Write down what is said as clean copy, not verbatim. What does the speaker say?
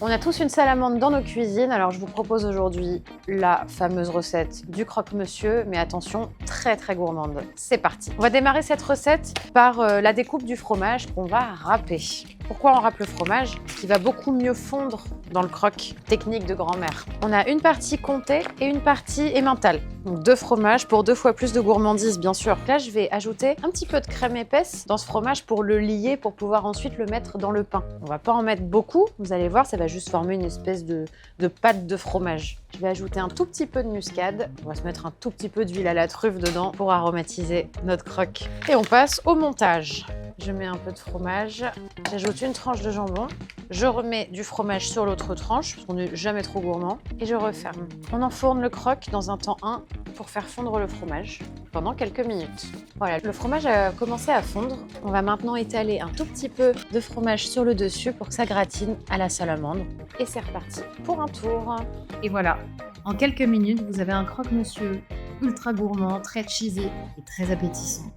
On a tous une salamandre dans nos cuisines, alors je vous propose aujourd'hui la fameuse recette du croque-monsieur, mais attention, très très gourmande. C'est parti. On va démarrer cette recette par la découpe du fromage qu'on va râper. Pourquoi on râpe le fromage? Qui va beaucoup mieux fondre dans le croque, technique de grand-mère. On a une partie comté et une partie emmental. Donc 2 fromages pour 2 fois plus de gourmandise, bien sûr. Là, je vais ajouter un petit peu de crème épaisse dans ce fromage pour le lier, pour pouvoir ensuite le mettre dans le pain. On va pas en mettre beaucoup, vous allez voir, ça va juste former une espèce de pâte de fromage. Je vais ajouter un tout petit peu de muscade. On va se mettre un tout petit peu d'huile à la truffe dedans pour aromatiser notre croque. Et on passe au montage. Je mets un peu de fromage, j'ajoute une tranche de jambon, je remets du fromage sur l'autre tranche, parce qu'on n'est jamais trop gourmand, et je referme. On enfourne le croque dans un temps 1 pour faire fondre le fromage pendant quelques minutes. Voilà, le fromage a commencé à fondre. On va maintenant étaler un tout petit peu de fromage sur le dessus pour que ça gratine à la salamandre. Et c'est reparti pour un tour. Et voilà, en quelques minutes, vous avez un croque-monsieur ultra gourmand, très cheesy et très appétissant.